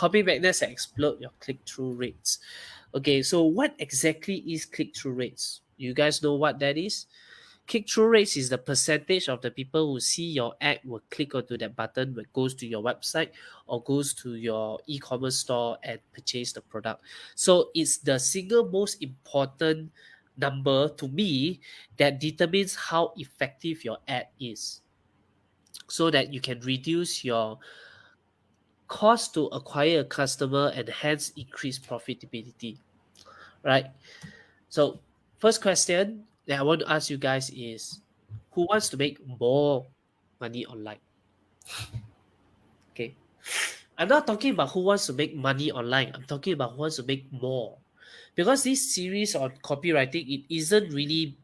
copy magnets that explode your click-through rates. Okay, so what exactly is click-through rates? You guys know what that is? Click-through rates is the percentage of the people who see your ad will click onto that button when it goes to your website or goes to your e-commerce store and purchase the product. So it's the single most important number to me that determines how effective your ad is, so that you can reduce your cost to acquire a customer and hence increase profitability, right? So first question that I want to ask you guys is, who wants to make more money online? Okay. I'm not talking about who wants to make money online. I'm talking about who wants to make more. Because this series on copywriting, it isn't really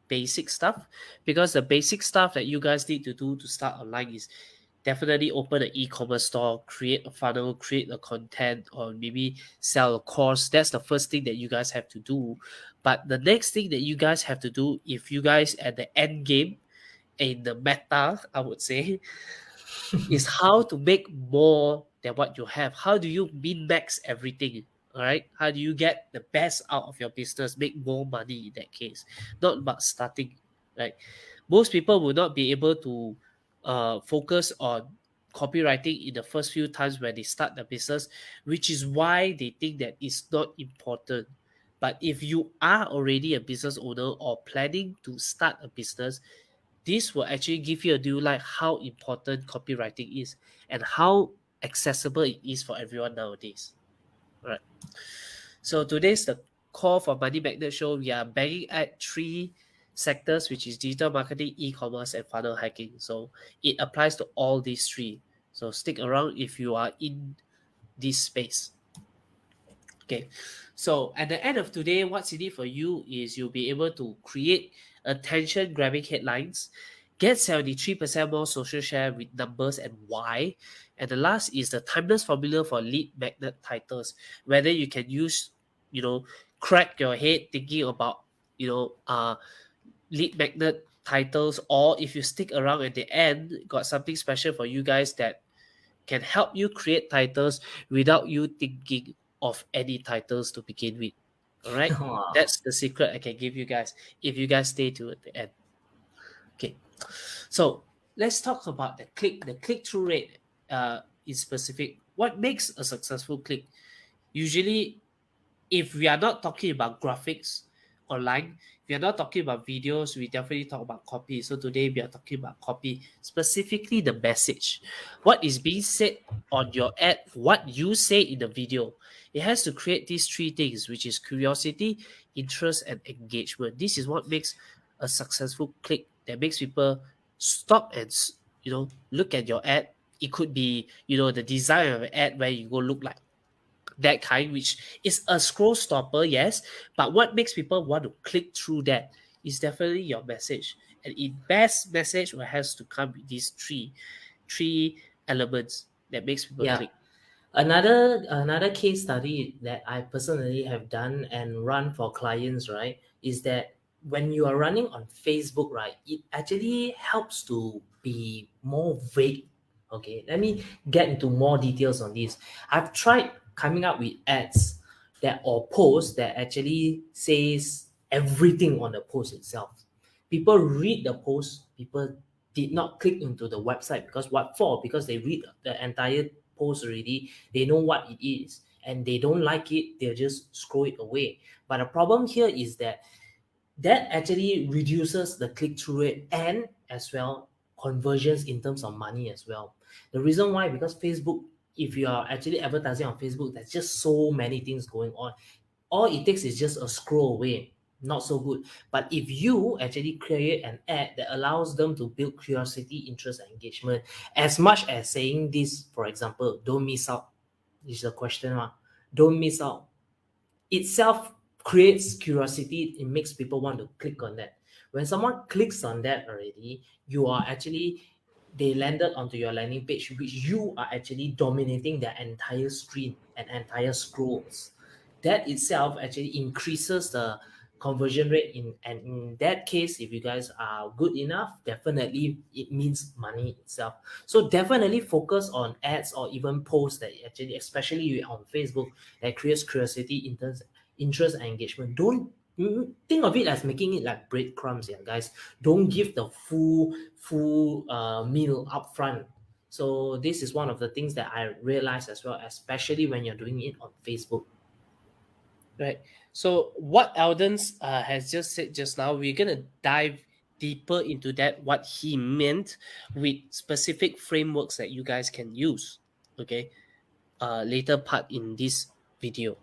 basic stuff, because the basic stuff that you guys need to do to start online is definitely open an e-commerce store, create a funnel, create a content, or maybe sell a course. That's the first thing that you guys have to do. But the next thing that you guys have to do, if you guys at the end game in the meta, I would say, is how to make more than what you have. How do you min-max everything? All right. How do you get the best out of your business, make more money in that case? Not about starting. Right. Most people will not be able to focus on copywriting in the first few times when they start the business, which is why they think that it's not important. But if you are already a business owner or planning to start a business, this will actually give you a new light how important copywriting is and how accessible it is for everyone nowadays. All right. So today's the call for Money Magnet Show. We are banging at 3 sectors, which is digital marketing, e-commerce, and funnel hacking. So it applies to all these 3. So stick around if you are in this space. Okay. So at the end of today, what's in it for you is you'll be able to create attention-grabbing headlines, get 73% more social share with numbers and why. And the last is the timeless formula for lead magnet titles. Whether you can use, crack your head thinking about, lead magnet titles, or if you stick around at the end, got something special for you guys that can help you create titles without you thinking of any titles to begin with. All right. Wow. That's the secret I can give you guys if you guys stay to the end. Okay. So let's talk about the click-through rate in specific. What makes a successful click? Usually, if we are not talking about graphics online, if we are not talking about videos, we definitely talk about copy. So today we are talking about copy, specifically the message. What is being said on your ad, what you say in the video. It has to create these 3 things, which is curiosity, interest, and engagement. This is what makes a successful click, that makes people stop and look at your ad. It could be the design of an ad where you go look like that kind, which is a scroll stopper, yes, but what makes people want to click through that is definitely your message, and in best message will has to come with these three elements that makes people Yeah. click. Another case study that I personally have done and run for clients, right, is that when you are running on Facebook, right, it actually helps to be more vague. Okay, let me get into more details on this. I've tried coming up with ads that or posts that actually says everything on the post itself. People read the post, people did not click into the website because what for? Because they read the entire post already, they know what it is, and they don't like it, they'll just scroll it away. But the problem here is that actually reduces the click-through rate and as well conversions in terms of money as well. The reason why, because Facebook, if you are actually advertising on Facebook, there's just so many things going on. All it takes is just a scroll away. Not so good. But if you actually create an ad that allows them to build curiosity, interest, and engagement, as much as saying this, for example, don't miss out, is the question mark. Don't miss out itself creates curiosity. It makes people want to click on that. When someone clicks on that already, you are actually, they landed onto your landing page, which you are actually dominating their entire screen and entire scrolls. That itself actually increases conversion rate in that case, if you guys are good enough, definitely it means money itself. So definitely focus on ads or even posts that actually, especially on Facebook, that creates curiosity, interest and engagement. Don't think of it as making it like breadcrumbs, yeah guys. Don't give the full meal upfront. So this is one of the things that I realized as well, especially when you're doing it on Facebook. Right. So what Alden's has just said just now, we're gonna dive deeper into that, what he meant with specific frameworks that you guys can use. Okay. Later part in this video.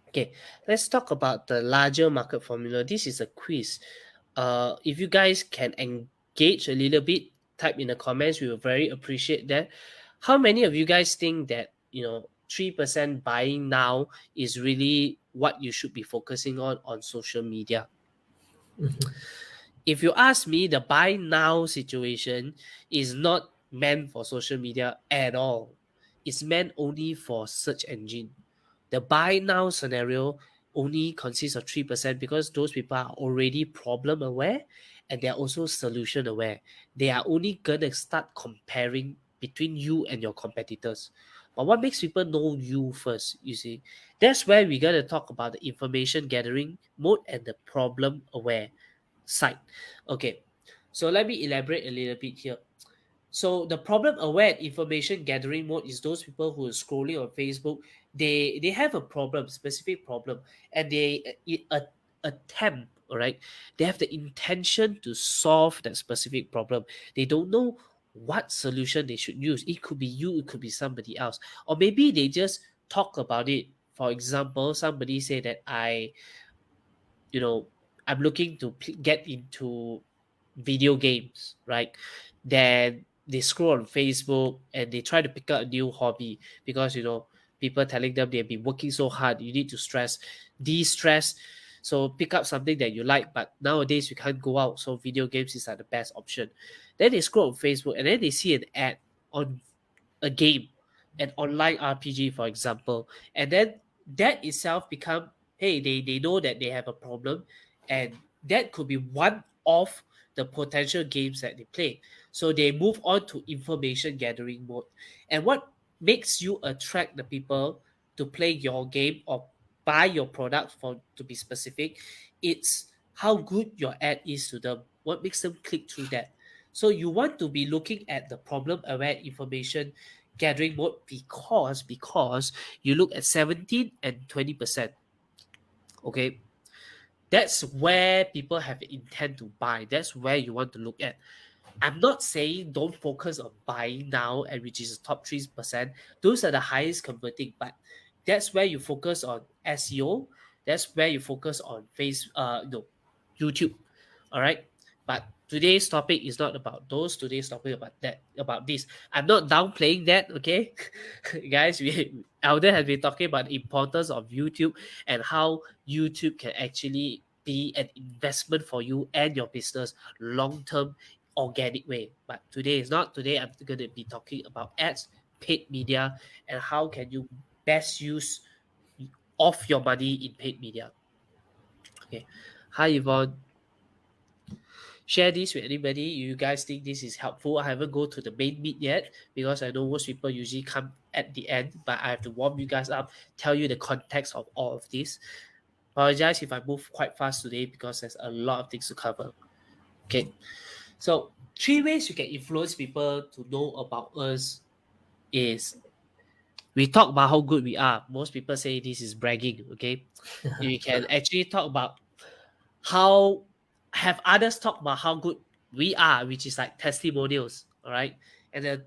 Okay, let's talk about the larger market formula. This is a quiz. If you guys can engage a little bit, type in the comments. We will very appreciate that. How many of you guys think that 3% buying now is really what you should be focusing on social media? If you ask me, the buy now situation is not meant for social media at all. It's meant only for search engine. The buy now scenario only consists of 3% because those people are already problem aware and they're also solution aware. They are only gonna start comparing between you and your competitors. But what makes people know you first, you see? That's where we gotta talk about the information gathering mode and the problem aware side. Okay, so let me elaborate a little bit here. So the problem aware information gathering mode is those people who are scrolling on Facebook. They have a problem, specific problem, and they attempt. All right, they have the intention to solve that specific problem. They don't know what solution they should use. It could be you, it could be somebody else, or maybe they just talk about it. For example, somebody say that you know, I'm looking to get into video games, right? Then they scroll on Facebook and they try to pick up a new hobby because people telling them they've been working so hard. You need to de-stress. So pick up something that you like, but nowadays you can't go out. So video games is like the best option. Then they scroll on Facebook and then they see an ad on a game, an online RPG, for example, and then that itself become, hey, they know that they have a problem, and that could be one of the potential games that they play. So they move on to information gathering mode. And what makes you attract the people to play your game or buy your product, for to be specific, it's how good your ad is to them. What makes them click through that? So you want to be looking at the problem aware information gathering mode because you look at 17 and 20%. Okay, that's where people have intent to buy. That's where you want to look at. I'm not saying don't focus on buying now, and which is the top 3%. Those are the highest converting, but that's where you focus on SEO. That's where you focus on YouTube. All right. But today's topic is not about those. Today's topic about this. I'm not downplaying that, okay? Guys, Alden has been talking about the importance of YouTube and how YouTube can actually be an investment for you and your business long term organic way. But today is not. Today I'm going to be talking about ads, paid media, and how can you best use of your money in paid media. Okay. Hi Yvonne. Share this with anybody. You guys think this is helpful? I haven't go to the main meat yet because I know most people usually come at the end, but I have to warm you guys up, tell you the context of all of this. Apologize if I move quite fast today because there's a lot of things to cover. Okay. So 3 ways you can influence people to know about us is we talk about how good we are. Most people say this is bragging. Okay. You can actually talk about how have others talk about how good we are, which is like testimonials. All right. And the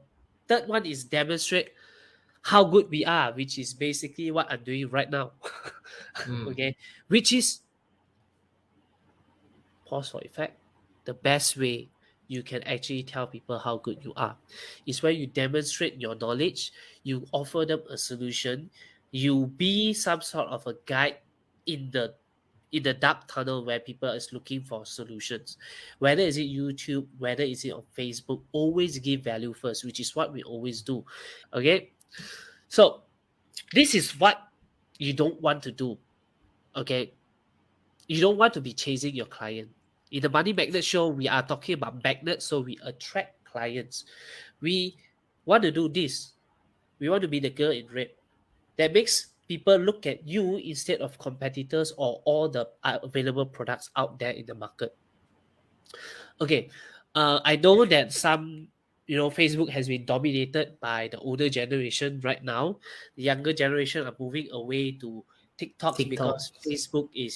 third one is demonstrate how good we are, which is basically what I'm doing right now. Mm. Okay. Which is, pause for effect, the best way you can actually tell people how good you are is when you demonstrate your knowledge, you offer them a solution, you be some sort of a guide in the dark tunnel where people is looking for solutions. Whether is it YouTube, whether is it on Facebook, always give value first, which is what we always do. Okay, so this is what you don't want to do. Okay, You don't want to be chasing your client. In the Money Magnet show, we are talking about magnets, so we attract clients. We want to do this. We want to be the girl in red. That makes people look at you instead of competitors or all the available products out there in the market. Okay, I know that Facebook has been dominated by the older generation right now. The younger generation are moving away to TikToks TikTok. because Facebook is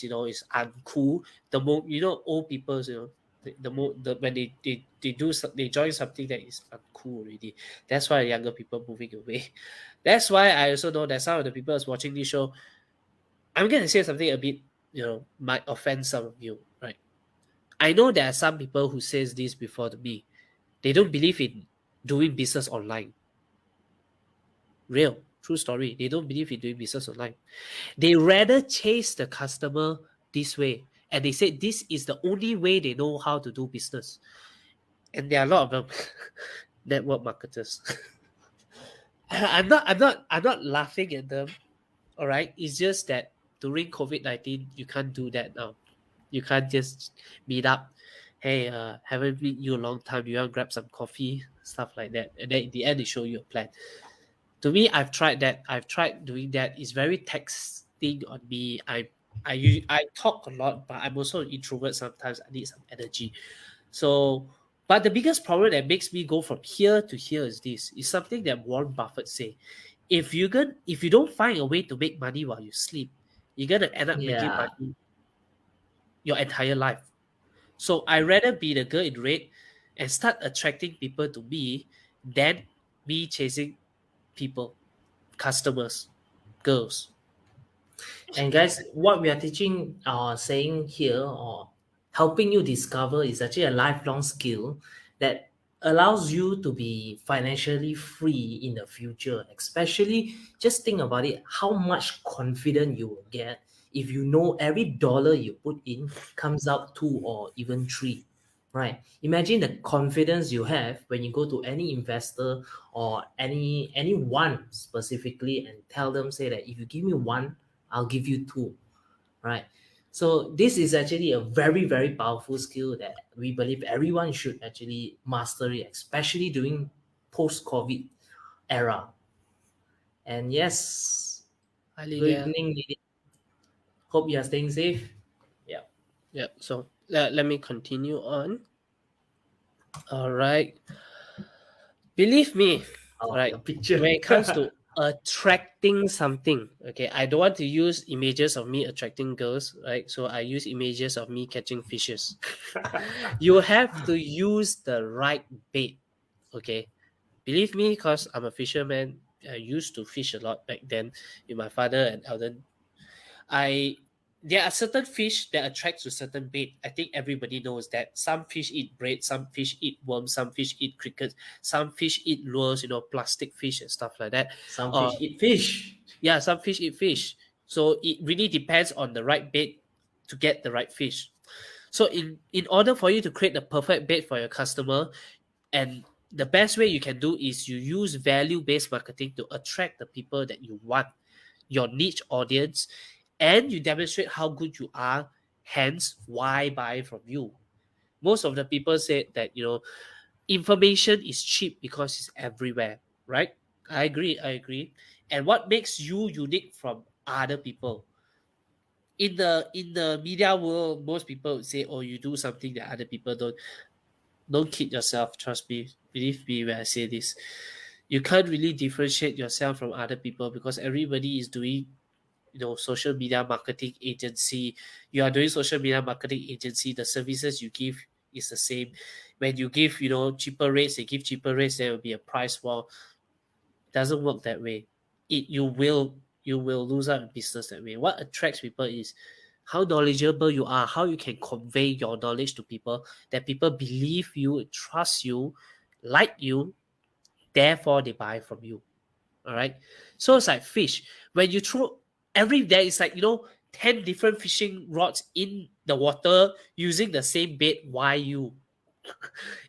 uncool. The more old people, the more when they join something that is uncool already. That's why younger people moving away. That's why I also know that some of the people is watching this show. I'm gonna say something a bit might offend some of you, right? I know there are some people who says this before to me. They don't believe in doing business online. Real, true story. They don't believe in doing business online. They rather chase the customer this way. And they say this is the only way they know how to do business. And there are a lot of them network marketers. I'm not laughing at them. All right. It's just that during COVID-19, you can't do that now. You can't just meet up. Hey, haven't met you a long time. You want to grab some coffee, stuff like that. And then in the end, they show you a plan. To me, I've tried that. I've tried doing that. It's very taxing on me. I talk a lot, but I'm also an introvert. Sometimes I need some energy. So, but the biggest problem that makes me go from here to here is this. Is something that Warren Buffett say. If you don't find a way to make money while you sleep, you're gonna end up making Yeah. money your entire life. So I rather be the girl in red and start attracting people to me than me chasing people, customers, girls. And guys, what we are teaching or saying here or helping you discover is actually a lifelong skill that allows you to be financially free in the future. Especially just think about it, how much confidence you will get if you know every dollar you put in comes out two or even three. Right. Imagine the confidence you have when you go to any investor or anyone specifically and tell them, say that if you give me one, I'll give you two, right? So this is actually a very, very powerful skill that we believe everyone should actually master it, especially during post-COVID era. And yes, Highly good there. evening, lady. Hope you are staying safe. Yeah. Yeah. So let me continue on. All right. Believe me, Oh, right? your picture. When it comes to attracting something, okay, I don't want to use images of me attracting girls, right? So I use images of me catching fishes. You have to use the right bait, okay? Believe me, because I'm a fisherman. I used to fish a lot back then with my father and Alden. I There are certain fish that attract to certain bait. I think everybody knows that some fish eat bread, some fish eat worms, some fish eat crickets, some fish eat lures, plastic fish and stuff like that. Some Uh, fish eat fish. yeah, some fish eat fish. So it really depends on the right bait to get the right fish. So in order for you to create the perfect bait for your customer, and the best way you can do is you use value-based marketing to attract the people that you want, your niche audience, and you demonstrate how good you are, hence why buy from you. Most of the people say that information is cheap because it's everywhere, right? I agree. And what makes you unique from other people? In the media world, most people would say, oh, you do something that other people don't kid yourself. Trust me, believe me when I say this. You can't really differentiate yourself from other people because everybody is doing social media marketing agency. You are doing social media marketing agency. The services you give is the same. When you give cheaper rates, they give cheaper rates, there will be a price war. It doesn't work that way. You will lose out in business that way. What attracts people is how knowledgeable you are, how you can convey your knowledge to people, that people believe you, trust you, like you, therefore they buy from you. All right. So it's like fish. When you throw every day, it's like 10 different fishing rods in the water using the same bait. Why you?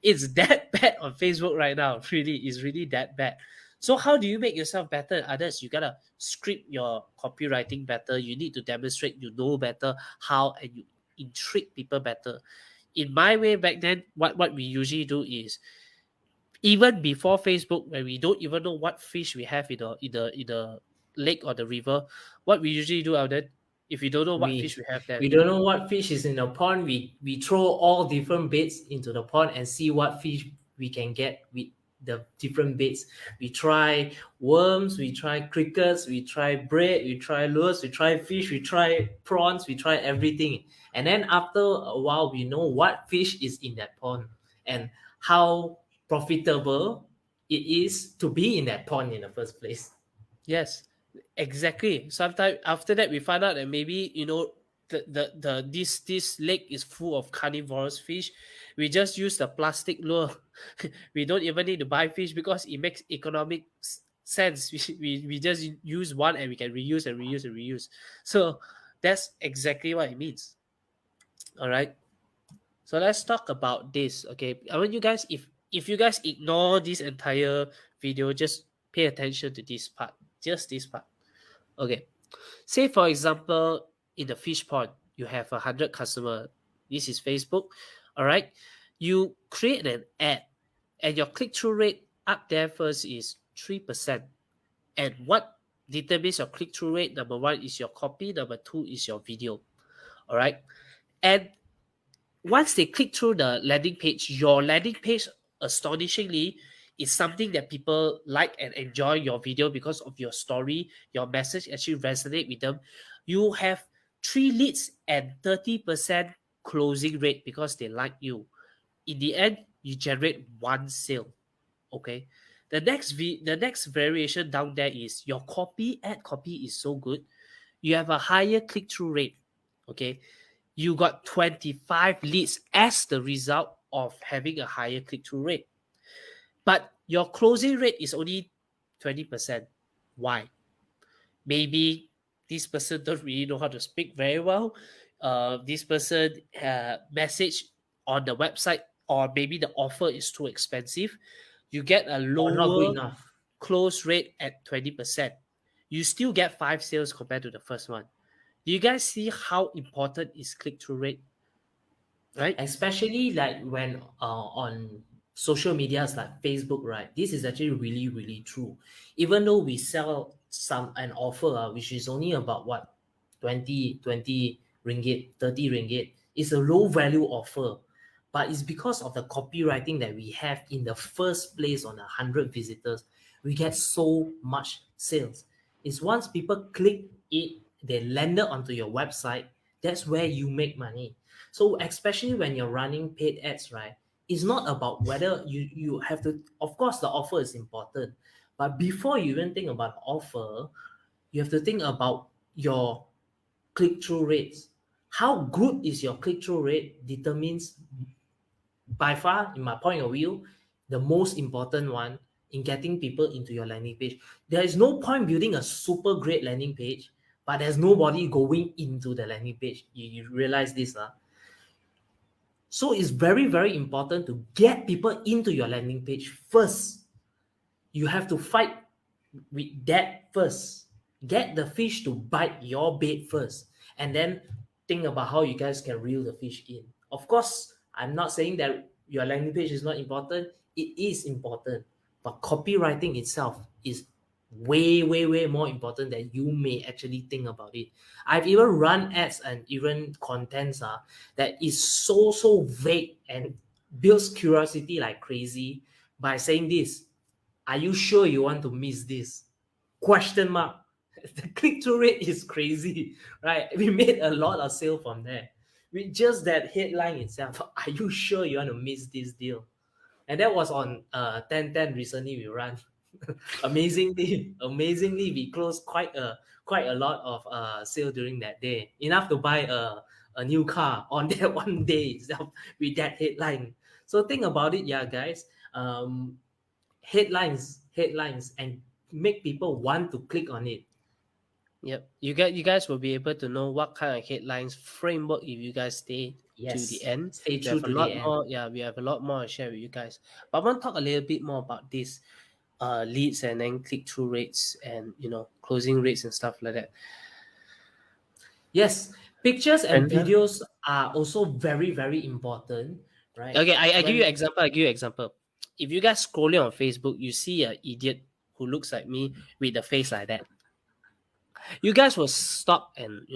It's that bad on Facebook right now. Really, it's really that bad. So how do you make yourself better than others? You gotta script your copywriting better. You need to demonstrate you know better how, and you intrigue people better. In my way back then, what we usually do is, even before Facebook, when we don't even know what fish we have in the lake or the river, what we usually do out there, if we don't know what fish we we have there, we don't know what fish is in the pond. We throw all different baits into the pond and see what fish we can get with the different baits. We try worms, we try crickets, we try bread, we try lures, we try fish, we try prawns, we try everything. And then after a while, we know what fish is in that pond and how profitable it is to be in that pond in the first place. yes, exactly. Sometimes after that, we find out that maybe this lake is full of carnivorous fish. We just use the plastic lure. We don't even need to buy fish because it makes economic sense. We just use one and we can reuse and reuse and reuse. So that's exactly what it means. All right. So let's talk about this. Okay, I want you guys, if you guys ignore this entire video, just pay attention to this part, just this part. Okay, say for example, in the fish pond, you have 100 customer. This is Facebook. All right, you create an ad, and your click through rate up there first is 3%. And what determines your click through rate? Number one is your copy. Number two is your video. All right, and once they click through the landing page, your landing page, astonishingly, is something that people like and enjoy your video because of your story, your message actually resonate with them. You have 3 leads and 30% closing rate because they like you. In the end, you generate 1 sale. Okay. The next variation down there is your ad copy is so good. You have a higher click-through rate. Okay, you got 25 leads as the result of having a higher click-through rate. But your closing rate is only 20%. Why? Maybe this person don't really know how to speak very well. This person message on the website, or maybe the offer is too expensive. You get a Or not good lower enough. close rate at 20%. You still get 5 sales compared to the first one. Do you guys see how important is click-through rate? Right? Especially like when on social medias like Facebook, right? This is actually really really true. Even though we sell an offer which is only about what 20 ringgit, 30 ringgit, it's a low value offer, but it's because of the copywriting that we have in the first place. On 100 visitors, we get so much sales. It's once people click it, they landed onto your website, that's where you make money. So especially when you're running paid ads, right? It's not about whether you have to. Of course, the offer is important, but before you even think about offer, you have to think about your click-through rates. How good is your click-through rate determines, by far, in my point of view, the most important one in getting people into your landing page. There is no point building a super great landing page, but there's nobody going into the landing page. You realize this, huh? So it's very, very important to get people into your landing page first. You have to fight with that first. Get the fish to bite your bait first. And then think about how you guys can reel the fish in. Of course, I'm not saying that your landing page is not important. It is important. But copywriting itself is way, way, way more important than you may actually think about it. I've even run ads and even contents that is so, so vague and builds curiosity like crazy by saying this: are you sure you want to miss this? Question mark. The click-through rate is crazy, right? We made a lot of sale from there. With just that headline itself, are you sure you want to miss this deal? And that was on 10 recently we ran. Amazingly, we closed quite a lot of sale during that day. Enough to buy a new car on that one day itself with that headline. So think about it, yeah, guys. Headlines, and make people want to click on it. Yep. You guys will be able to know what kind of headlines framework if you guys stay to the Yes, end. stay We true have a to the lot end. more, yeah, we have a lot more to share with you guys. But I want to talk a little bit more about this leads and then click-through rates and closing rates and stuff like that. Yes, Pictures and And videos are also very, very important, right? okay, I give you When example. I give you example. If you guys scrolling on Facebook, you see an idiot who looks like me with a face like that. You guys will stop and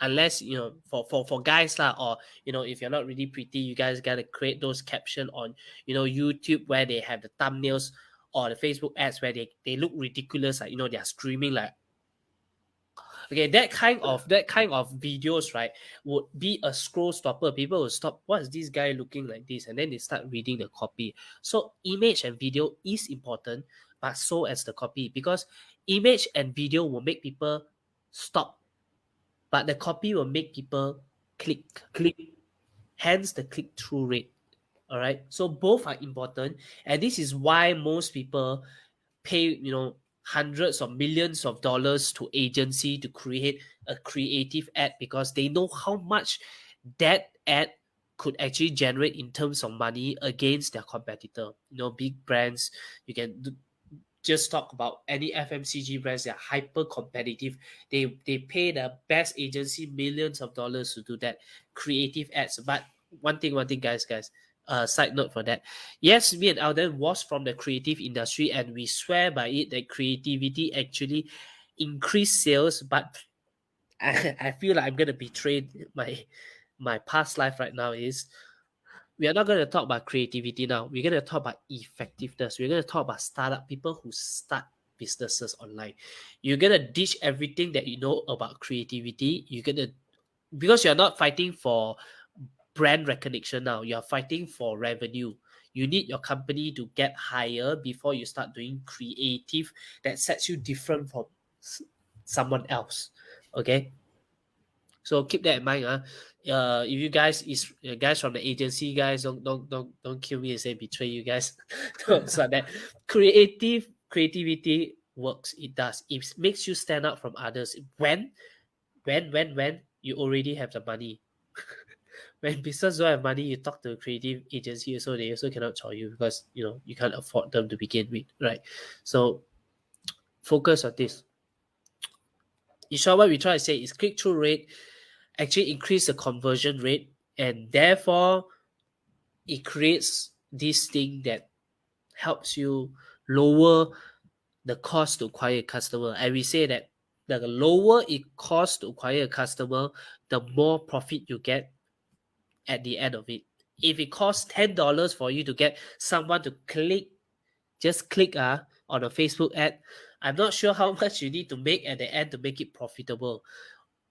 unless for guys lah, or if you're not really pretty, you guys gotta create those caption on YouTube where they have the thumbnails, or the Facebook ads where they look ridiculous, like they're screaming like. Okay, that kind of videos, right, would be a scroll stopper. People will stop. What is this guy looking like this? And then they start reading the copy. So image and video is important, but so as the copy, because image and video will make people stop, but the copy will make people click. click, Hence the click-through rate. All right. So both are important, and this is why most people pay hundreds of millions of dollars to agency to create a creative ad, because they know how much that ad could actually generate in terms of money against their competitor. Big brands, you can just talk about any FMCG brands. They're hyper competitive. They pay the best agency millions of dollars to do that creative ads. But one thing, guys, side note for that. Yes, me and Alden was from the creative industry, and we swear by it that creativity actually increase sales. But I feel like I'm gonna betray my past life right now. Is we are not going to talk about creativity now. We're going to talk about effectiveness. We're going to talk about startup people who start businesses online. You're going to ditch everything that you know about creativity. Because you're not fighting for brand recognition now. You're fighting for revenue. You need your company to get higher before you start doing creative that sets you different from someone else. Okay. So keep that in mind. If you guys from the agency, guys, don't kill me and say betray you guys. So that creativity works. It does. It makes you stand out from others. When you already have the money. When business don't have money, you talk to a creative agency, so they also cannot charge you, because you can't afford them to begin with, right? So focus on this. In short, what we try to say is click-through rate actually increase the conversion rate, and therefore it creates this thing that helps you lower the cost to acquire a customer. And we say that the lower it costs to acquire a customer, the more profit you get at the end of it. If it costs $10 for you to get someone to just click on a Facebook ad, I'm not sure how much you need to make at the end to make it profitable.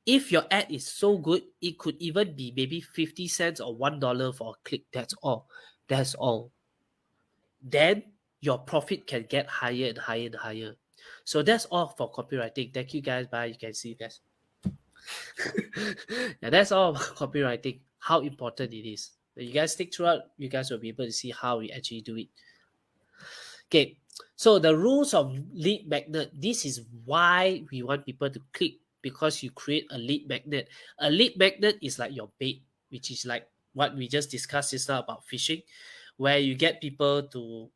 If your ad is so good, it could even be maybe 50 cents or $1 for a click. That's all. That's all. Then your profit can get higher and higher and higher. So that's all for copywriting. Thank you guys. Bye. You can see you guys. Yeah, that's all about copywriting. How important it is. When you guys stick throughout, you guys will be able to see how we actually do it. Okay. So the rules of lead magnet. This is why we want people to click, because you create a lead magnet. A lead magnet is like your bait, which is like what we just discussed just now about phishing, where you get people to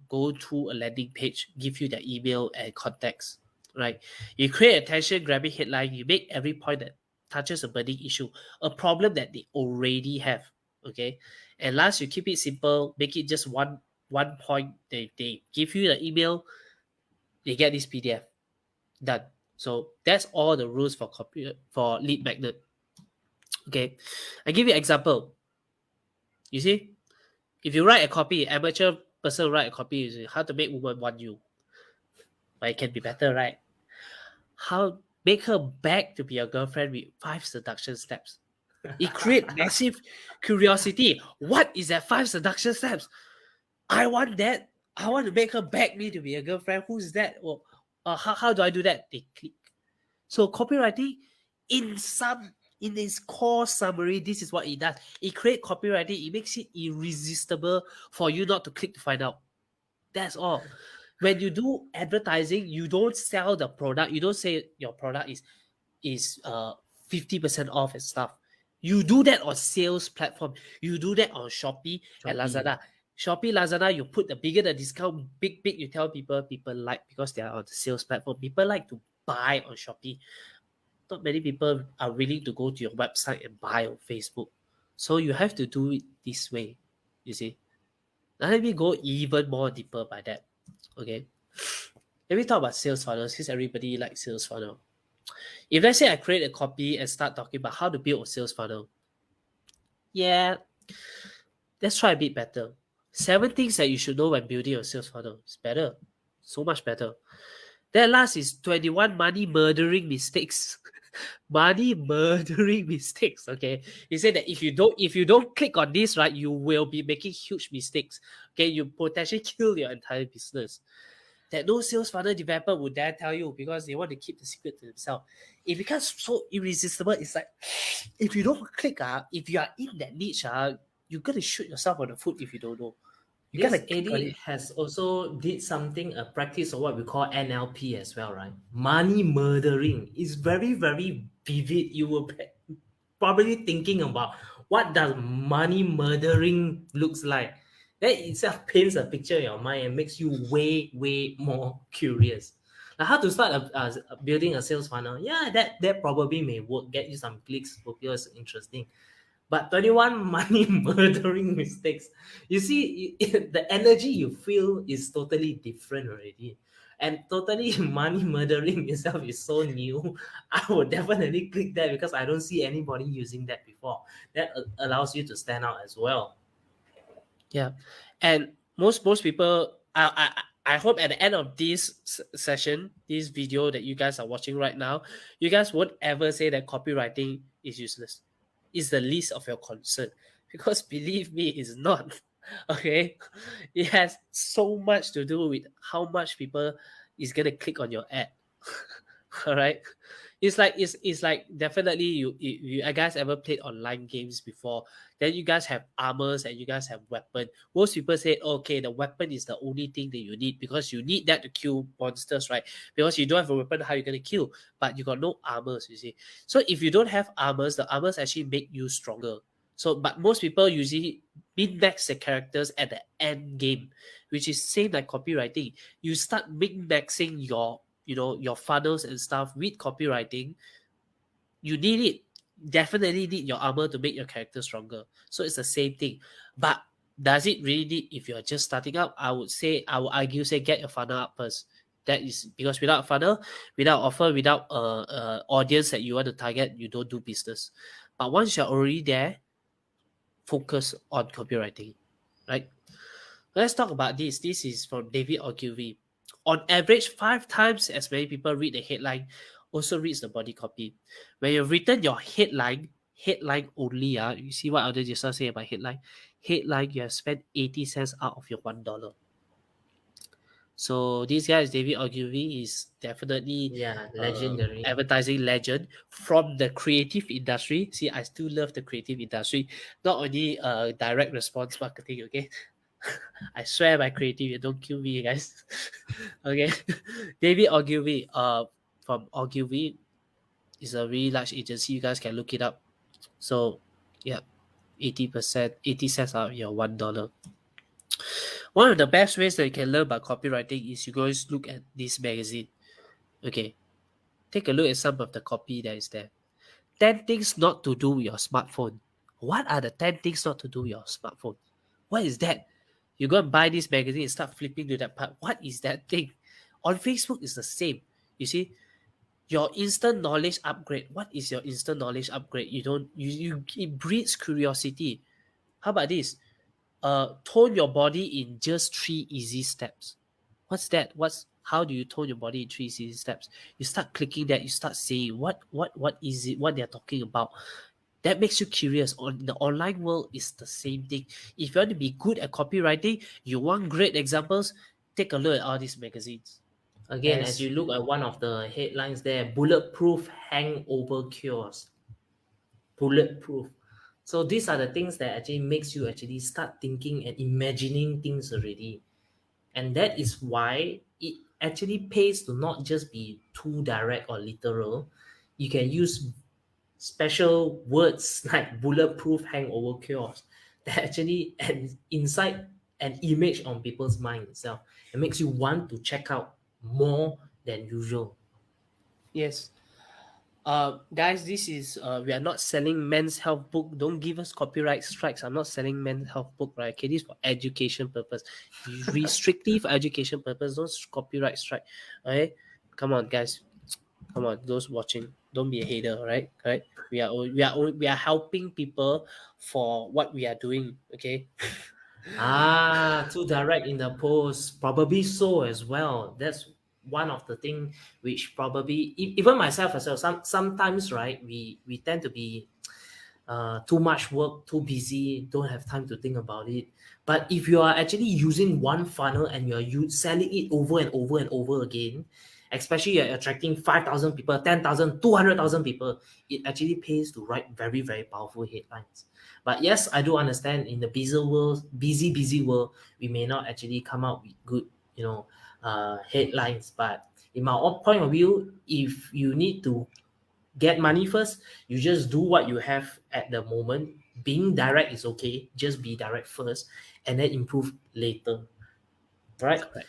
go to a landing page, give you their email and contacts, right? You create attention grabbing headline. You make every point that touches a burning issue, a problem that they already have. Okay, and last, you keep it simple, make it just one point. They give you the email, they get this PDF. Done. So that's all the rules for lead magnet. Okay, I give you an example. You see, if you write a copy, amateur person write a copy, you see, how to make woman want you. But it can be better, right? How make her beg to be your girlfriend with 5 seduction steps. It creates massive curiosity. What is that 5 seduction steps? I want that. I want to make her beg me to be a girlfriend. Who's that? Or how do I do that? They click. So copywriting, in its core summary, this is what it does. It creates copywriting. It makes it irresistible for you not to click to find out. That's all. When you do advertising, you don't sell the product. You don't say your product is 50% off and stuff. You do that on sales platform. You do that on Shopee and Lazada. Shopee, Lazada, you put the bigger the discount, big, you tell people like, because they are on the sales platform. People like to buy on Shopee. Not many people are willing to go to your website and buy on Facebook. So you have to do it this way, you see. Now let me go even more deeper by that. Okay. Let me talk about sales funnels since everybody likes sales funnel. If let's say I create a copy and start talking about how to build a sales funnel, yeah, let's try a bit better. 7 things that you should know when building a sales funnel. It's better. So much better. Then last is 21 money murdering mistakes. Money murdering mistakes. Okay. He said that if you don't click on this, right, you will be making huge mistakes. Okay, you potentially kill your entire business. That no sales funnel developer would dare tell you because they want to keep the secret to themselves. It becomes so irresistible. It's like if you don't click, if you are in that niche, you're gonna shoot yourself on the foot if you don't know. You gotta This click on AD it. has also did something, a practice of what we call NLP as well, right? Money murdering is very, very vivid. You will probably thinking about what does money murdering looks like. That itself paints a picture in your mind and makes you way, way more curious. Now, how to start building a sales funnel? Yeah, that probably may work, get you some clicks, because it's interesting. But 21 money murdering mistakes. You see, the energy you feel is totally different already. And totally money murdering itself is so new. I would definitely click that because I don't see anybody using that before. That allows you to stand out as well. Yeah, and most people, I hope at the end of this session, this video that you guys are watching right now, you guys won't ever say that copywriting is useless. It's the least of your concern because believe me, it's not. Okay, it has so much to do with how much people is gonna click on your ad. All right, it's like definitely you guys ever played online games before, then you guys have armors and you guys have weapon. Most people say, okay, the weapon is the only thing that you need because you need that to kill monsters, right? Because you don't have a weapon, how you gonna kill? But you got no armors, you see. So if you don't have armors, the armors actually make you stronger. So but most people usually min-max the characters at the end game, which is same like copywriting. You start min-maxing your funnels and stuff with copywriting. You need it. Definitely need your armor to make your character stronger. So it's the same thing. But does it really need if you're just starting up? I would argue say get your funnel up first. That is because without funnel, without offer, without audience that you want to target, you don't do business. But once you're already there, focus on copywriting, right? Let's talk about this. This is from David Ogilvy. On average, 5 times as many people read the headline also reads the body copy. When you've written your headline only, you see what Alden just say about headline? Headline, you have spent 80 cents out of your $1. So this guy is David Ogilvy, is definitely Yeah, legendary. advertising legend from the creative industry. See, I still love the creative industry, not only direct response marketing. Okay, I swear by creative, don't kill me, guys. Okay, David Ogilvy, from Ogilvy is a really large agency. You guys can look it up. So, yeah, 80%, 80 cents out of your $1. One of the best ways that you can learn about copywriting is you guys look at this magazine. Okay, take a look at some of the copy that is there. 10 things not to do with your smartphone. What are the 10 things not to do with your smartphone? What is that? You go and buy this magazine and start flipping to that part. What is that thing? On Facebook, it's the same. You see, your instant knowledge upgrade. What is your instant knowledge upgrade? You don't you it breeds curiosity. How about this? Tone your body in just 3 easy steps. What's that? How do you tone your body in 3 easy steps? You start clicking that, you start saying what is it, what they're talking about. That makes you curious. On the online world is the same thing. If you want to be good at copywriting, you want great examples, take a look at all these magazines. Again, as As you look at one of the headlines there, bulletproof hangover cures. Bulletproof. So these are the things that actually makes you actually start thinking and imagining things already. And that is why it actually pays to not just be too direct or literal. You can use special words like bulletproof hangover cures that actually incite an image on people's mind itself. It makes you want to check out more than usual. yes, Guys, this is we are not selling men's health book. Don't give us copyright strikes. I'm not selling men's health book, right? Okay, this is for education purpose. Strictly for education purpose. Don't copyright strike. Okay, come on, guys. Come on, those watching, don't be a hater, right? Right? We are helping people for what we are doing. Okay. Too direct in the post, probably so as well. That's one of the thing which probably even myself as well. Sometimes right, we tend to be too much work, too busy, don't have time to think about it. But if you are actually using one funnel and you're selling it over and over and over again, especially you're attracting 5,000 people, 10,000, 200,000 people, it actually pays to write very, very powerful headlines. But yes, I do understand in the busy world, we may not actually come out with good, headlines. But in my own point of view, if you need to get money first, you just do what you have at the moment. Being direct is okay, just be direct first and then improve later, right? Correct.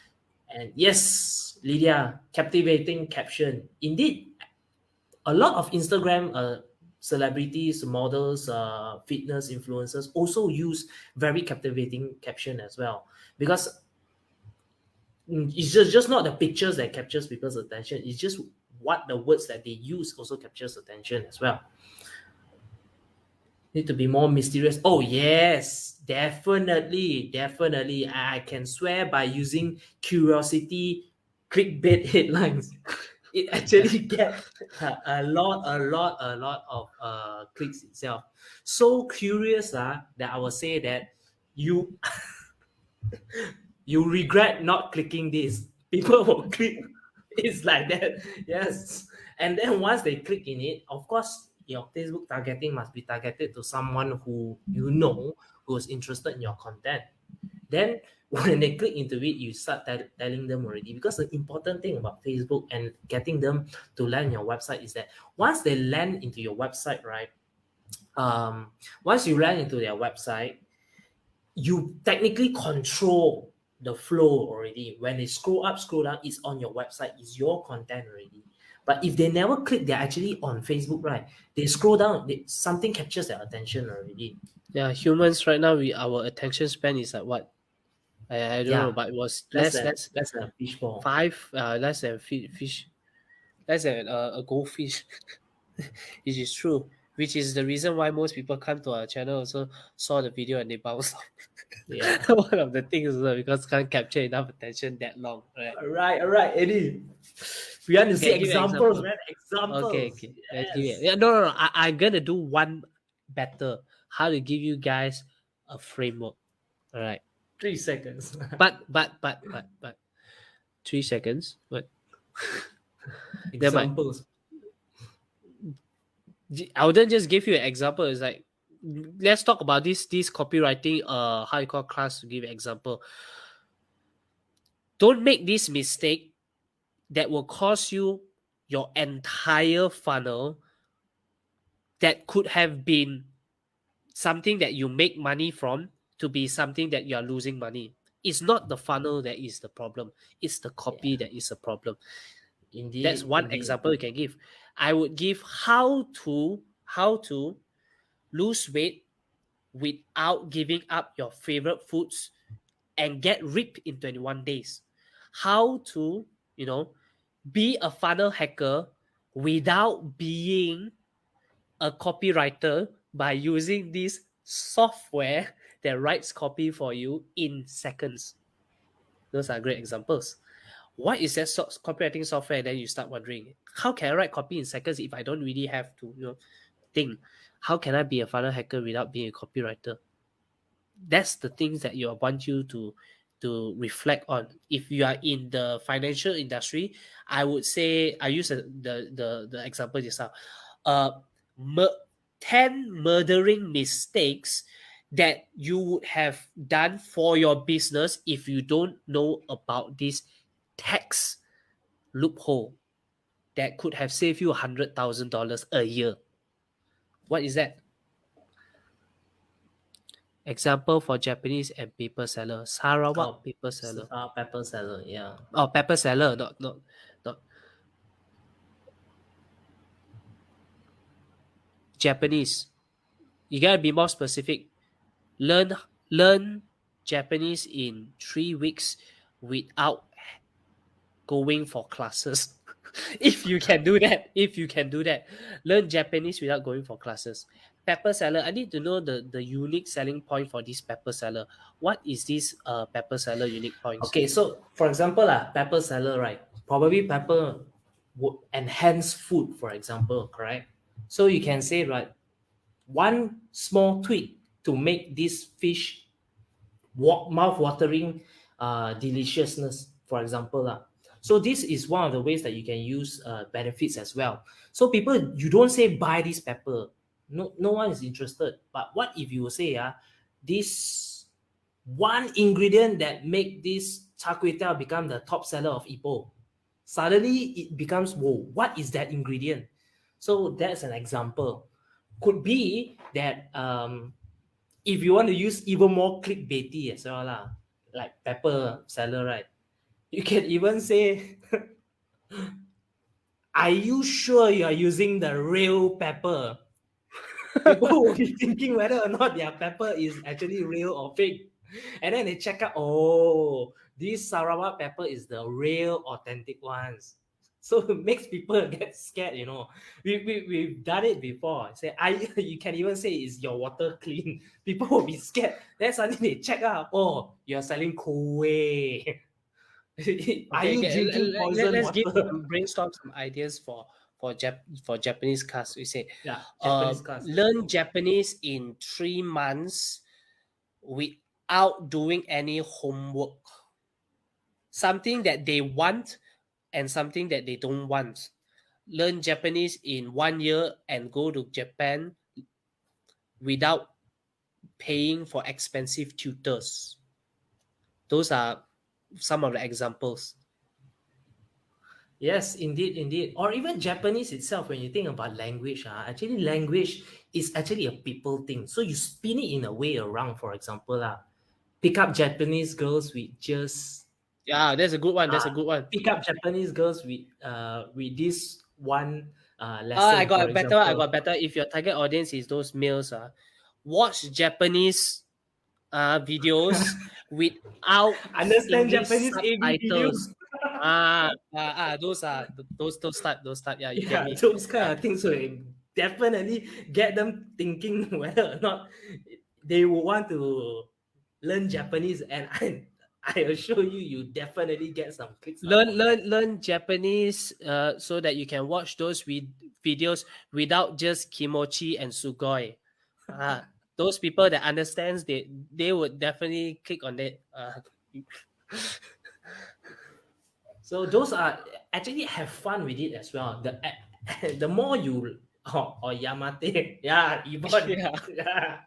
And yes, Lydia, captivating caption indeed. A lot of Instagram celebrities, models, fitness influencers also use very captivating caption as well, because it's just not the pictures that captures people's attention, it's just what the words that they use also captures attention as well. Need to be more mysterious. Oh yes, definitely. I can swear by using curiosity clickbait headlines, it actually get a lot of clicks itself. So curious that I will say that you you regret not clicking this. People will click. It's like that. Yes. And then once they click in it, of course, your Facebook targeting must be targeted to someone who you know who is interested in your content. Then when they click into it, you start telling them already. Because the important thing about Facebook and getting them to land your website is that once they land into your website, right? Once you land into their website, you technically control the flow already. When they scroll up, scroll down, it's on your website, it's your content already. But if they never click, they're actually on Facebook, right? They scroll down, something captures their attention already. Yeah, humans right now, our attention span is like what? I don't know, Yeah, but it was less less than less less than a fishbowl. less than fish, less than a goldfish, which is true. Which is the reason why most people come to our channel also saw the video and they bounce off. Yeah. One of the things is because can't capture enough attention that long, right? All right, Eddie. We want to see Okay, give me an examples, example. man. Okay, Examples. okay. Let's give it. Yes. Yeah, no. I'm gonna do one better. How to give you guys a framework. All right. 3 seconds. But 3 seconds. But never mind. Examples. Alden just give you an example. It's like let's talk about this copywriting how you call class to give an example. Don't make this mistake that will cost you your entire funnel that could have been something that you make money from to be something that you are losing money. It's not the funnel that is the problem. It's the copy Yeah. that is the problem. That's Indeed. one Indeed. example you can give. I would give how to lose weight without giving up your favorite foods and get ripped in 21 days. How to, be a funnel hacker without being a copywriter by using this software that writes copy for you in seconds. Those are great examples. What is that copywriting software? And then you start wondering, how can I write copy in seconds if I don't really have to, think? How can I be a funnel hacker without being a copywriter? That's the things that you want you to reflect on. If you are in the financial industry, I would say I use the example just now. Uh, 10 murdering mistakes that you would have done for your business if you don't know about this tax loophole that could have saved you $100,000 a year. What is that? Example for Japanese and paper seller. Sarawak Oh, paper seller. pepper salad. Yeah. Oh, pepper seller, not Japanese. You gotta be more specific. Learn Japanese in 3 weeks without going for classes. If you can do that, learn Japanese without going for classes. Pepper seller, I need to know the unique selling point for this pepper seller. What is this pepper seller unique points? Okay, so for example, pepper seller, right? Probably pepper would enhance food, for example, correct? So you can say, right, one small tweak to make this fish mouth-watering deliciousness, for example. So this is one of the ways that you can use benefits as well. So people, you don't say buy this pepper. No one is interested. But what if you say, this one ingredient that make this char kway teow become the top seller of Ipoh? Suddenly it becomes, whoa, what is that ingredient? So that's an example. Could be that if you want to use even more clickbaity as well, like pepper seller, right? You can even say, are you sure you are using the real pepper? People will be thinking whether or not their pepper is actually real or fake. And then they check out, oh, this Sarawak pepper is the real authentic ones. So it makes people get scared. We've done it before. You can even say, is your water clean? People will be scared. Then suddenly they check out, oh, you're selling Koei. Are Okay, you okay. drinking poison Let's give water? brainstorm some ideas for Japanese class. We say, Yeah, Japanese class. learn Japanese in 3 months without doing any homework. Something that they want and something that they don't want. Learn Japanese in 1 year and go to Japan without paying for expensive tutors. Those are some of the examples. Yes, indeed. Or even Japanese itself, when you think about language, actually language is actually a people thing. So you spin it in a way around, for example, pick up Japanese girls with just Yeah, that's a good one. That's a uh, good one. pick up Japanese girls with this one I lesson, got for a better. I example. got better. If your target audience is those males, watch Japanese videos without Understand English Japanese AB subtitles. videos. Those type. Yeah, you get Yeah, me. those kind Yeah. of things will definitely get them thinking whether or not they will want to learn Japanese, and I assure you, you definitely get some clicks out Learn of learn that. learn Japanese so that you can watch those videos without just kimochi and sugoi. Those people that understands they would definitely click on it. So those are actually have fun with it as well. The more you or Yamate, yeah, Yvonne. Yeah. Yeah.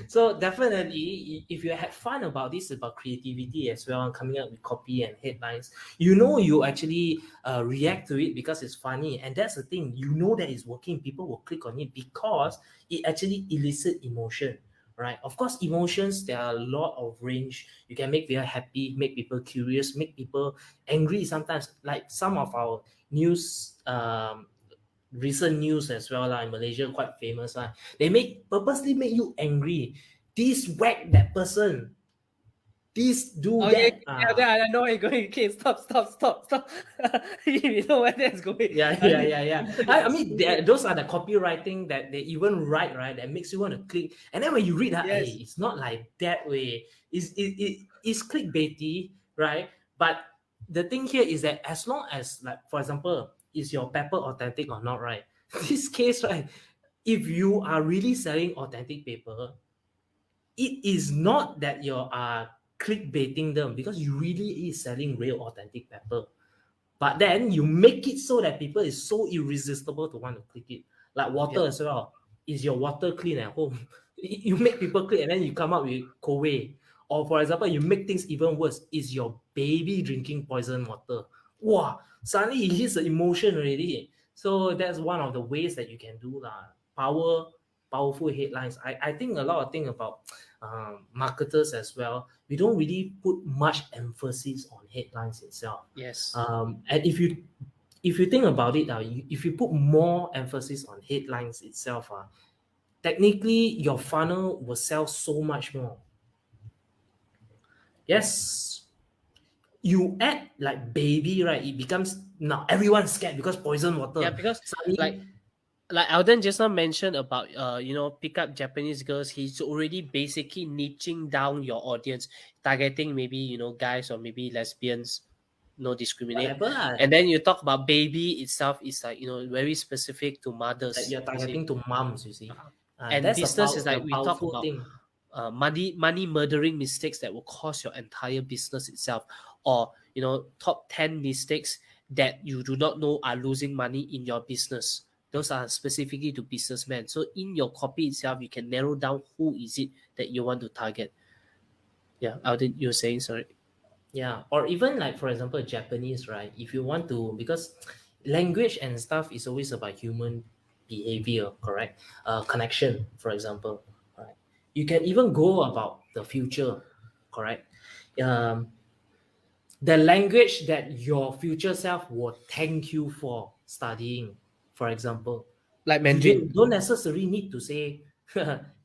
So definitely, if you had fun about this, about creativity as well, coming up with copy and headlines, you actually react to it because it's funny, and that's the thing. You know that it's working. People will click on it because it actually elicits emotion. Right, of course, emotions, there are a lot of range. You can make people happy, make people curious, make people angry sometimes. Like some of our news, recent news as well, in Malaysia, quite famous. They purposely make you angry. This whack that person, this do Okay, that. yeah, I know where you're going. Okay, stop. You know where that's going. Yeah. I mean, those are the copywriting that they even write, right? That makes you want to click. And then when you read that, hey, Yes. it's not like that way. It's clickbaity, right? But the thing here is that as long as, like, for example, is your pepper authentic or not, right? This case, right? If you are really selling authentic paper, it is not that you are clickbaiting them because you really is selling real authentic pepper. But then you make it so that people is so irresistible to want to click it. Like water Yep. as well. Is your water clean at home? You make people click and then you come up with Koei. Or for example, you make things even worse. Is your baby drinking poison water? Wow, suddenly it hits the emotion already. So that's one of the ways that you can do powerful headlines. I think a lot of things about marketers as well. We don't really put much emphasis on headlines itself. Yes. And if you think about it, if you put more emphasis on headlines itself, technically your funnel will sell so much more. Yes, you add like baby, right? It becomes now everyone's scared because poison Yeah, water. because like Suddenly, Alden just now mentioned about pick up Japanese girls, he's already basically niching down your audience, targeting maybe guys or maybe lesbians, no discriminate. whatever lah, And then you talk about baby itself is like very specific to that mothers, you're you see. targeting to moms, you see. And That's business is the like we talk powerful about thing. money murdering mistakes that will cost your entire business itself, or top 10 mistakes that you do not know are losing money in your business. Those are specifically to businessmen. So in your copy itself, you can narrow down who is it that you want to target. Yeah, Alden, you're saying, sorry. Yeah, or even like for example, Japanese, right? If you want to, because language and stuff is always about human behavior, correct? Connection, for example, right? You can even go about the future, correct? Um, the language that your future self will thank you for studying, for example. Like You Mandarin. don't necessarily need to say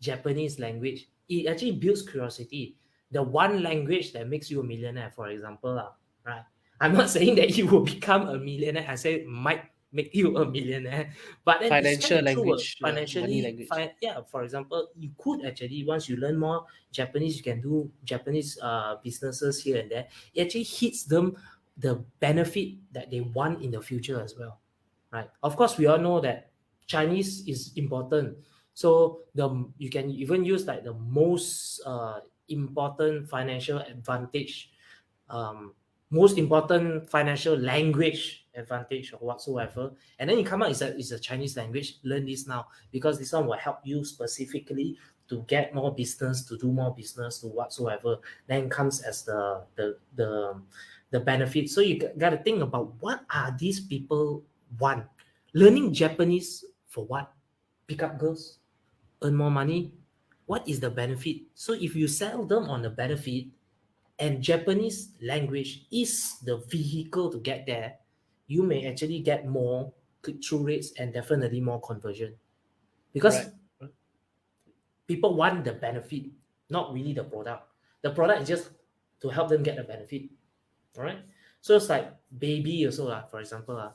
Japanese language. It actually builds curiosity. The one language that makes you a millionaire, for example, right? I'm not saying that you will become a millionaire. I said might make you a millionaire, but then it's kind Financial of true. language, money Financially, language. yeah. For example, you could actually once you learn more Japanese, you can do Japanese businesses here and there. It actually hits them the benefit that they want in the future as well, right? Of course, we all know that Chinese is important. So you can even use like the most important financial advantage, um, most important financial language advantage or whatsoever. And then you come out is a Chinese language. Learn this now because this one will help you specifically to get more business, to do more business, to whatsoever. Then comes as the benefit. So you got to think about what are these people want. Learning Japanese for what? Pick up girls, earn more money. What is the benefit? So if you sell them on the benefit, and Japanese language is the vehicle to get there, you may actually get more click-through rates and definitely more conversion Right. because people want the benefit, not really the product. The product is just to help them get the benefit. All right. So it's like baby also, for example,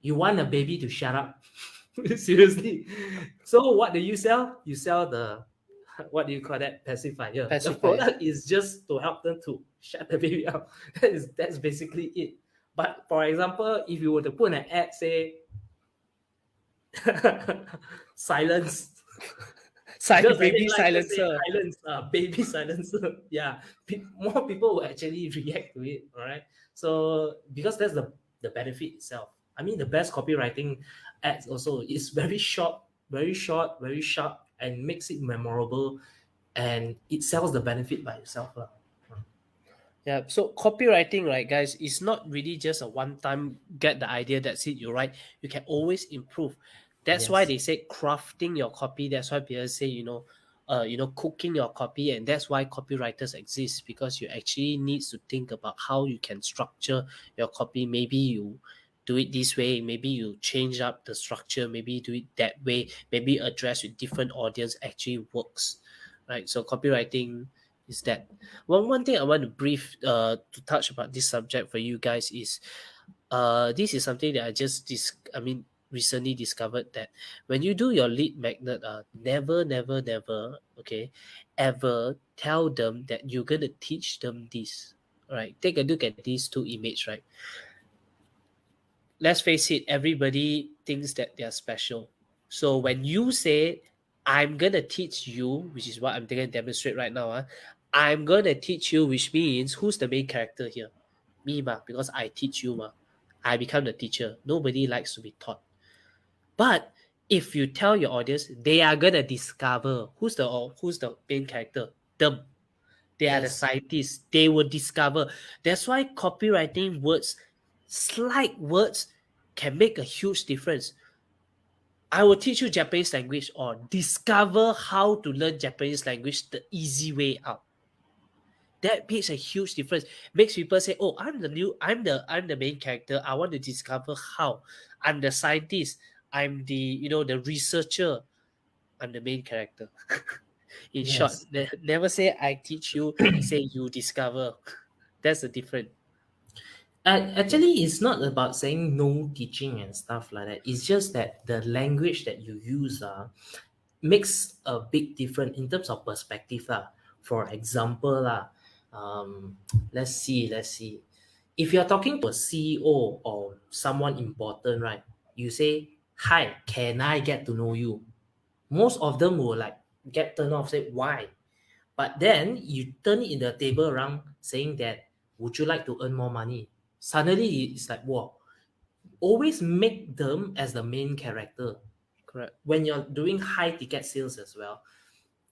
you want a baby to shut up. Seriously. So what do you sell? You sell the what do you call that pacifier? The Pacifier. product is just to help them to shut the baby up. That's basically it. But for example, if you were to put an ad, say silence, just a Baby headline, just say silencer. silence, baby silencer. Yeah, more people will actually react to it. All right. So because that's the benefit itself. I mean, the best copywriting ads also is very short, very sharp, and makes it memorable, and it sells the benefit by itself. Yeah, so copywriting, right, guys, is not really just a one-time get the idea, that's it, you write. You can always improve. That's why Yes. they say crafting your copy. That's why people say, cooking your copy, and that's why copywriters exist because you actually needs to think about how you can structure your copy. Maybe you do it this way, maybe you change up the structure, maybe do it that way, maybe address with different audience actually works, right? So copywriting is that. One thing I want to brief to touch about this subject for you guys is this is something that I mean recently discovered that when you do your lead magnet, never, okay, ever tell them that you're gonna teach them this. All right, take a look at these two images, right? Let's face it, everybody thinks that they're special. So when you say, I'm gonna teach you, which is what I'm gonna demonstrate right now, I'm gonna teach you, which means who's the main character here? Me, ma, because I teach you, ma. I become the teacher. Nobody likes to be taught. But if you tell your audience, they are gonna discover who's the main character. Them. They are the Yes. scientists. They will discover. That's why copywriting words, slight words, can make a huge difference. I will teach you Japanese language or discover how to learn Japanese language the easy way out. That makes a huge difference. Makes people say, "Oh, I'm the main character. I want to discover how. I'm the scientist. I'm the researcher." I'm the main character. In short, Yes. never say I teach you, say you discover. That's the difference. Yeah, Actually, it's not about saying no teaching and stuff like that. It's just that the language that you use makes a big difference in terms of perspective. For example, let's see. If you're talking to a CEO or someone important, right? You say, "Hi, can I get to know you?" Most of them will like get turned off, say, "Why?" But then you turn it in the table around saying that, "Would you like to earn more money?" Suddenly it's like, whoa, always make them as the main character. correct. When you're doing high ticket sales as well,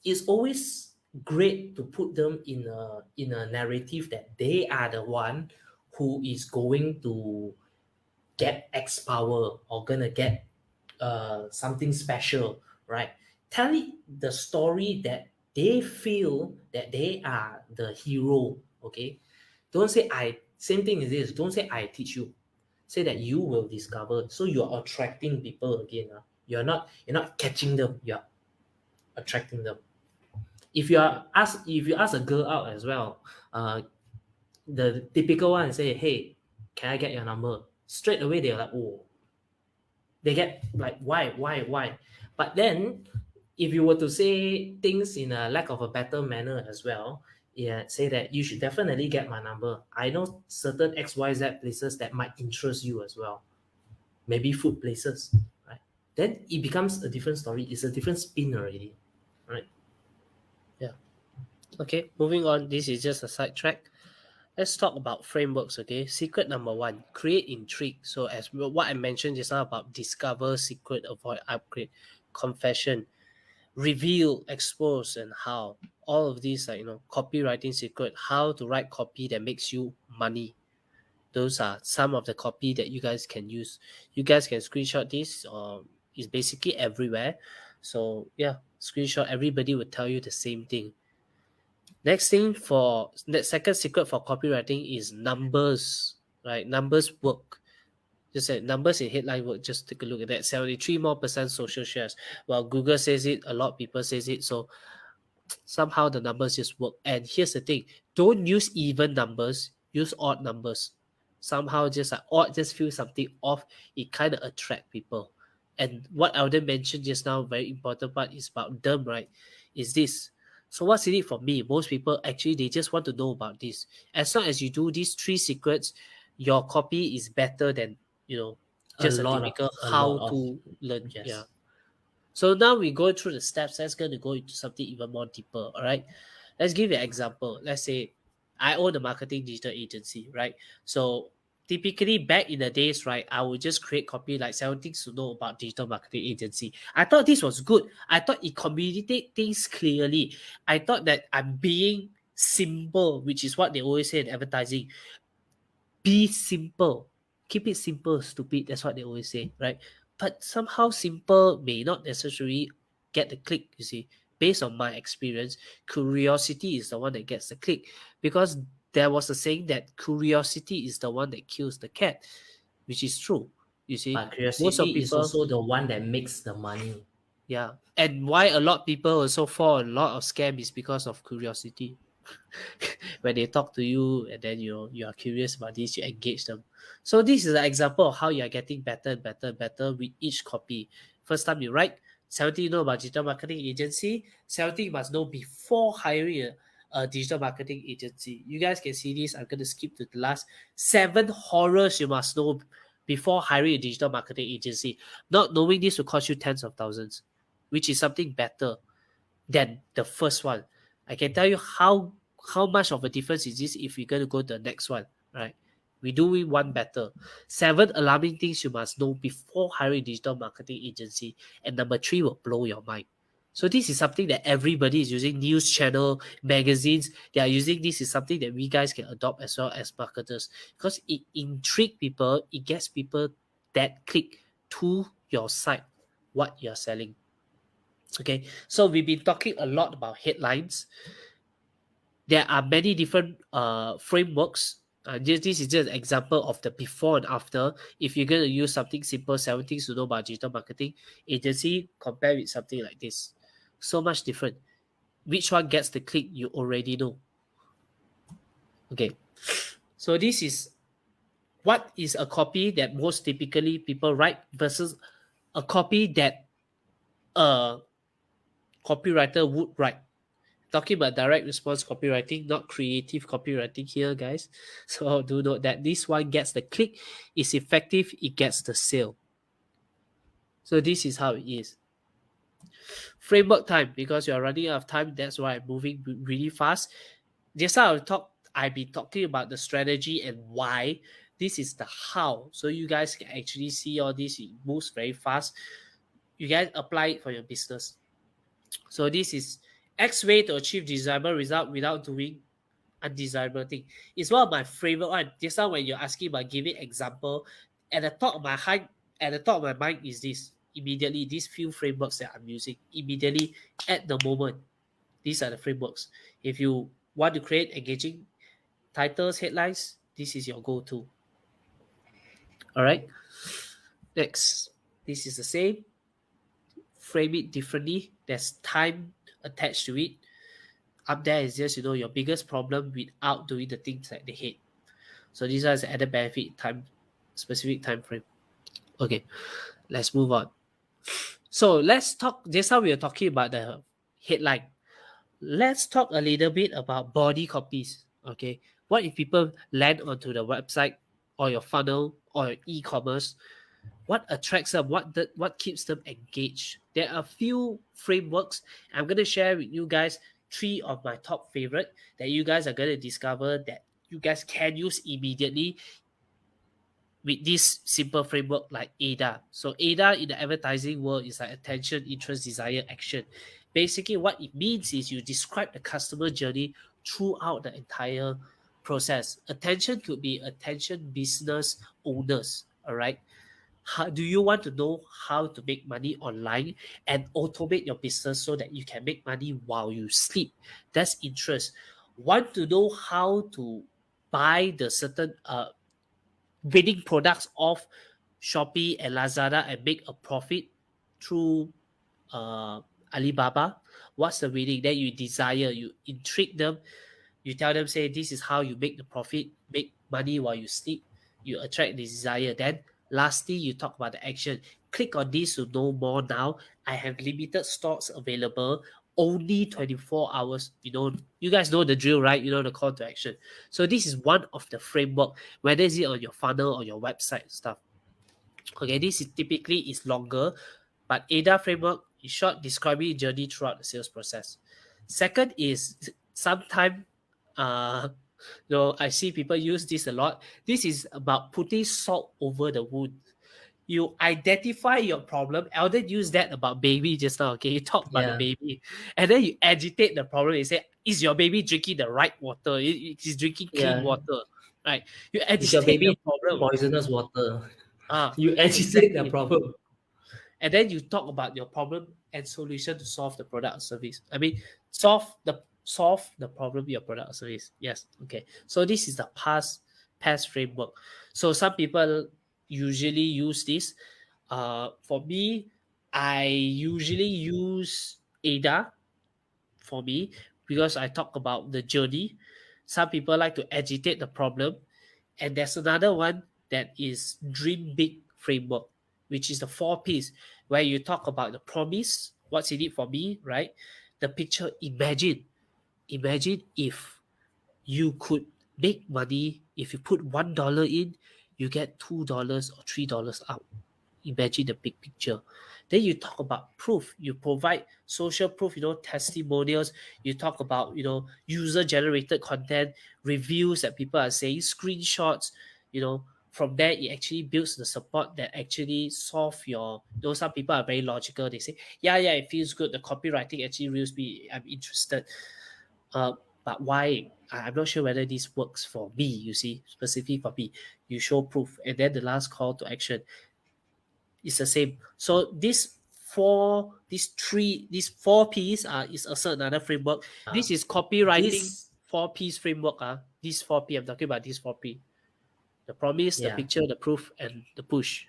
it's always great to put them in a narrative that they are the one who is going to get X power or gonna get something special, right? Tell it the story that they feel that they are the hero. Okay, don't say I. Same thing is this. Don't say I teach you. Say that you will discover. So you're attracting people again. You're not catching them. You're attracting them. Yeah, If you ask a girl out as well, uh, the typical one say, "Hey, can I get your number?" Straight away they're like, "Oh," they get like, "Why?" But then, if you were to say things in a lack of a better manner as well, yeah, say that you should definitely get my number. I know certain XYZ places that might interest you as well. Maybe food places, right? Then it becomes a different story. It's a different spin already, right? yeah. Okay, moving on. This is just a sidetrack. Let's talk about frameworks, okay? Secret number one, create intrigue. So as what I mentioned just now about discover, secret, avoid, upgrade, confession, reveal, expose, and how. All of these are, copywriting secret, how to write copy that makes you money. Those are some of the copy that you guys can use. You guys can screenshot this. It's basically everywhere. So yeah, screenshot. Everybody will tell you the same thing. Next thing for the second secret for copywriting is numbers. Right, numbers work. Just say numbers in headline work. Just take a look at that. 73% more social shares. Well, Google says it. A lot of people says it. So somehow the numbers just work. And here's the thing: don't use even numbers. Use odd numbers. Somehow just like odd, just feel something off. It kind of attract people. And what Alden mentioned just now, very important part is about them, right? Is this. So what's in it for me? Most people actually they just want to know about this. As long as you do these three secrets, your copy is better than just a typical A lot how of to learn. Yeah. yes, So now we go through the steps. Let's going to go into something even more deeper. All right. Let's give you an example. Let's say I own a marketing digital agency, right? So typically back in the days, right, I would just create copy like 7 things to know about digital marketing agency. I thought this was good. I thought it communicated things clearly. I thought that I'm being simple, which is what they always say in advertising. Be simple. Keep it simple, stupid. That's what they always say, right? But somehow simple may not necessarily get the click, you see. Based on my experience, curiosity is the one that gets the click. Because there was a saying that curiosity is the one that kills the cat, which is true. You see, but most of curiosity is people, also the one that makes the money. yeah. And why a lot of people also fall a lot of scam is because of curiosity. When they talk to you and then you are curious about this, you engage them. So this is an example of how you are getting better and better and better with each copy. First time you write, 70 you know about digital marketing agency, 70 you must know before hiring a digital marketing agency. You guys can see this. I'm going to skip to the last 7 horrors you must know before hiring a digital marketing agency. Not knowing this will cost you tens of thousands, which is something better than the first one. I can tell you how much of a difference is this if we're going to go to the next one, right? We do it one better. 7 alarming things you must know before hiring a digital marketing agency. And number 3 will blow your mind. So this is something that everybody is using. News channel, magazines, they are using this. Is something that we guys can adopt as well as marketers because it intrigues people. It gets people that click to your site, what you're selling. Okay, so we've been talking a lot about headlines. There are many different frameworks. This is just an example of the before and after. If you're going to use something simple, 7 things to know about digital marketing agency, compare with something like this. So much different. Which one gets the click, you already know. Okay. So this is what is a copy that most typically people write versus a copy that a copywriter would write. Talking about direct response copywriting, not creative copywriting here, guys. So do note that this one gets the click, is effective, it gets the sale. So this is how it is. Framework time, because you are running out of time, that's why I'm moving really fast. Just now I've been talking about the strategy and why. This is the how. So you guys can actually see all this. It moves very fast. You guys apply it for your business. So this is X way to achieve desirable result without doing undesirable thing. It's one of my favorite one. Just now when you're asking about giving example, at the top of my heart, at the top of my mind is this. Immediately, these few frameworks that I'm using, immediately at the moment, these are the frameworks. If you want to create engaging titles, headlines, this is your go-to. All right. Next, this is the same. Frame it differently. There's time attached to it. Up there is just your biggest problem without doing the things that they hate. So these are the added benefit time, specific time frame. Okay, let's move on. So let's talk. Just how we are talking about the headline. Let's talk a little bit about body copies. Okay, what if people land onto the website or your funnel or your e-commerce? What attracts them? What keeps them engaged? There are a few frameworks. I'm gonna share with you guys 3 of my top favorite that you guys are gonna discover that you guys can use immediately with this simple framework like AIDA. So AIDA in the advertising world is like attention, interest, desire, action. Basically, what it means is you describe the customer journey throughout the entire process. Attention could be attention business owners. All right. How do you want to know how to make money online and automate your business so that you can make money while you sleep? That's interest. Want to know how to buy the certain winning products off Shopee and Lazada and make a profit through Alibaba? What's the winning? Then you desire, you intrigue them, you tell them, say, this is how you make the profit, make money while you sleep. You attract the desire. Then lastly, you talk about the action. Click on this to know more now. I have limited stocks available, only 24 hours. You guys know the drill, right? You know the call to action. So this is one of the framework, whether it's on your funnel or your website stuff. Okay, this is typically is longer, but AIDA framework is short, describing journey throughout the sales process. Second is sometimes I see people use this a lot. This is about putting salt over the wound. You identify your problem. Alden used that about baby just now. Okay, you talk about the Yeah, baby, and then you agitate the problem. You say, "Is your baby drinking the right water? Is drinking clean yeah. water?" Right? You Is your agitate the baby drinking problem. poisonous water? Ah, You agitate the exactly. problem. And then you talk about your problem and solution to solve the product or service. I mean, solve the problem your product or service. Yes. Okay. So this is the past framework. So some people usually use this. For me, I usually use AIDA for me because I talk about the journey. Some people like to agitate the problem, and there's another one that is Dream Big Framework, which is the 4 Ps, where you talk about the promise, what's in it for me, right? The picture, imagine if you could make money, if you put $1 in, you get $2 or $3 out. Imagine the big picture. Then you talk about proof. You provide social proof, testimonials. You talk about, user generated content, reviews that people are saying, screenshots. From there, it actually builds the support that actually solve some people are very logical. They say, yeah, it feels good. The copywriting actually reels me. I'm interested. Uh, but why? I'm not sure whether this works for me, you see, specifically for me. You show proof. And then the last call to action is the same. So these 4 Ps is also another framework. This is copywriting This, 4 Ps framework. This 4 P, I'm talking about this 4 P. The promise, the yeah, picture, the proof, and the push.